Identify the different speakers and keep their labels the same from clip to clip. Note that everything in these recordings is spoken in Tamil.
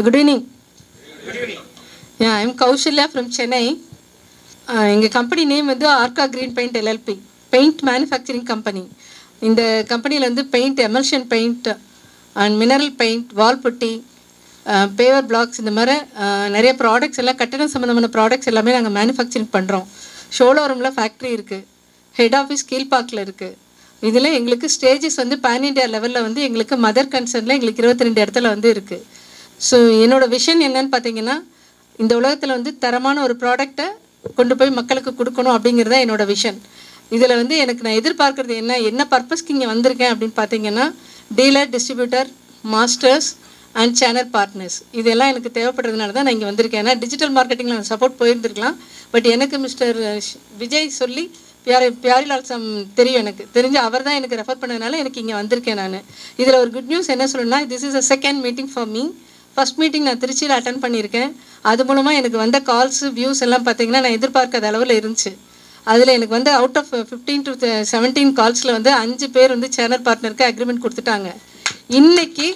Speaker 1: Good evening. Good evening. Yeah, I am Kaushalya from Chennai. எங்கள் கம்பெனி நேம் வந்து Arka green paint LLP, paint manufacturing company. இந்த கம்பெனியில் வந்து paint, emulsion paint and mineral paint, wall putty, paver blocks, இந்த மாதிரி நிறைய ப்ராடக்ட்ஸ் எல்லாம், கட்டணம் சம்மந்தமான ப்ராடக்ட்ஸ் எல்லாமே நாங்கள் மேனுஃபேக்சரிங் பண்ணுறோம். ஷோலோரூமில் ஃபேக்ட்ரி இருக்குது, ஹெட் ஆஃபீஸ் கீழ்பாக்கில் இருக்குது. இதில் எங்களுக்கு ஸ்டேஜஸ் வந்து பேன் இண்டியா லெவலில் வந்து எங்களுக்கு மதர் கன்சர்னில் எங்களுக்கு 22 இடத்துல வந்து இருக்குது. ஸோ என்னோடய விஷன் என்னன்னு பார்த்தீங்கன்னா, இந்த உலகத்தில் வந்து தரமான ஒரு ப்ராடக்டை கொண்டு போய் மக்களுக்கு கொடுக்கணும் அப்படிங்கிறது தான் என்னோடய விஷன். இதில் வந்து எனக்கு நான் எதிர்பார்க்குறது என்ன பர்பஸ்க்கு இங்கே வந்திருக்கேன் அப்படின்னு பார்த்தீங்கன்னா, dealer, distributor, masters and channel partners, இதெல்லாம் எனக்கு தேவைப்படுறதுனால தான் நான் இங்கே வந்திருக்கேன். ஏன்னா டிஜிட்டல் மார்க்கெட்டிங்கில் நான் சப்போர்ட் போயிருந்துருக்கலாம். பட் எனக்கு மிஸ்டர் விஜய் சொல்லி பியாரிலால் தெரியும், எனக்கு தெரிஞ்சு அவர் தான் எனக்கு ரெஃபர் பண்ணதுனால எனக்கு இங்கே வந்திருக்கேன் நான். இதில் ஒரு குட் நியூஸ் என்ன சொல்லணும்னா, this is a second meeting for me. First meeting நான் திருச்சியில் அட்டன் பண்ணியிருக்கேன். அது மூலமாக எனக்கு வந்த கால்ஸு, வியூஸ் எல்லாம் பார்த்திங்கன்னா நான் எதிர்பார்க்காத அளவில் இருந்துச்சு. அதில் எனக்கு வந்து அவுட் ஆஃப் 15 to 17 கால்ஸில் வந்து 5 பேர் வந்து சேனல் பார்ட்னருக்கு அக்ரிமெண்ட் கொடுத்துட்டாங்க. இன்றைக்கி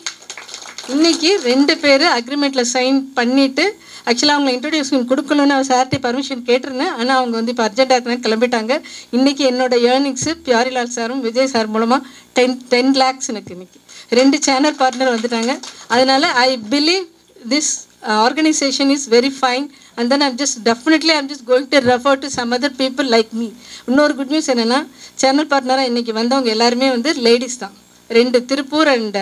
Speaker 1: 2 பேர் அக்ரிமெண்ட்டில் சைன் பண்ணிவிட்டு, ஆக்சுவலாக அவங்க இன்ட்ரடியூஸ்மெண்ட் கொடுக்கணுன்னு சார்ட்டி பர்மிஷன் கேட்டிருந்தேன். ஆனால் அவங்க வந்து இப்போ அர்ஜென்ட்டாக இருக்குன்னு கிளம்பிட்டாங்க. இன்றைக்கி என்னோடய ஏர்னிங்ஸு பியாரிலால் சாரும் விஜய் சார் மூலமாக 10 lakhs எனக்கு இன்றைக்கி 2 சேனல் பார்ட்னர் வந்துட்டாங்க. அதனால் I believe this organisation is very fine. And then I'm just going to refer to some other people like me. இன்னொரு குட் நியூஸ் என்னென்னா, சேனல் பார்ட்னராக இன்றைக்கி வந்தவங்க எல்லாருமே வந்து லேடிஸ் தான். 2 திருப்பூர் அண்ட்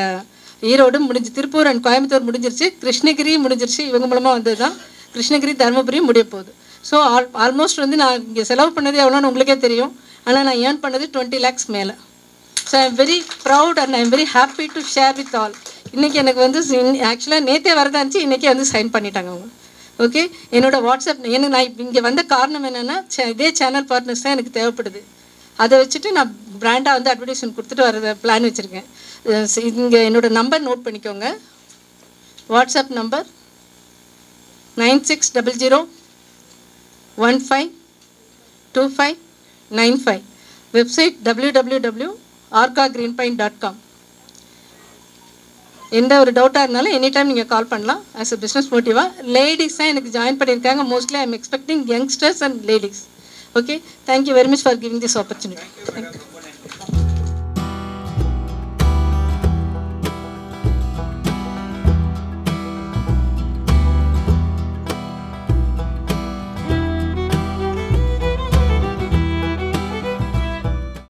Speaker 1: ஈரோடு திருப்பூர் அண்ட் கோயம்புத்தூர் முடிஞ்சிருச்சு, கிருஷ்ணகிரி முடிஞ்சிருச்சு. இவங்க மூலமாக வந்தது தான். கிருஷ்ணகிரி, தருமபுரியும் முடிய போகுது. ஸோ ஆல்மோஸ்ட் வந்து நான் இங்கே செலவு பண்ணது எவ்வளோன்னு உங்களுக்கே தெரியும். ஆனால் நான் ஏர்ன் பண்ணது 20 lakhs மேலே. So I am very proud and I am very happy to share with all. இன்றைக்கி எனக்கு வந்து ஆக்சுவலாக நேற்றே வரதா இருந்துச்சு, இன்றைக்கி வந்து சைன் பண்ணிட்டாங்க அவங்க. ஓகே, என்னோடய வாட்ஸ்அப் எனக்கு நான் இங்கே வந்த காரணம் என்னென்னா, இதே சேனல் பார்ட்னர்ஸ் தான் எனக்கு தேவைப்படுது. அதை வச்சுட்டு நான் பிராண்டாக வந்து அட்வர்டைஸ்மெண்ட் கொடுத்துட்டு வர பிளான் வச்சுருக்கேன். இங்கே என்னோடய நம்பர் நோட் பண்ணிக்கோங்க. WhatsApp number 9600152595. Website www.arkagreenpaint.com. எந்த ஒரு டவுட்டாக இருந்தாலும் எனி டைம் நீங்கள் கால் பண்ணலாம். ஆஸ் அ பிஸ்னஸ் மோட்டிவாக லேடிஸ் தான் எனக்கு ஜாயின் பண்ணியிருக்காங்க. Mostly I am expecting youngsters and ladies. Okay, thank you very much for giving this opportunity. Thank you.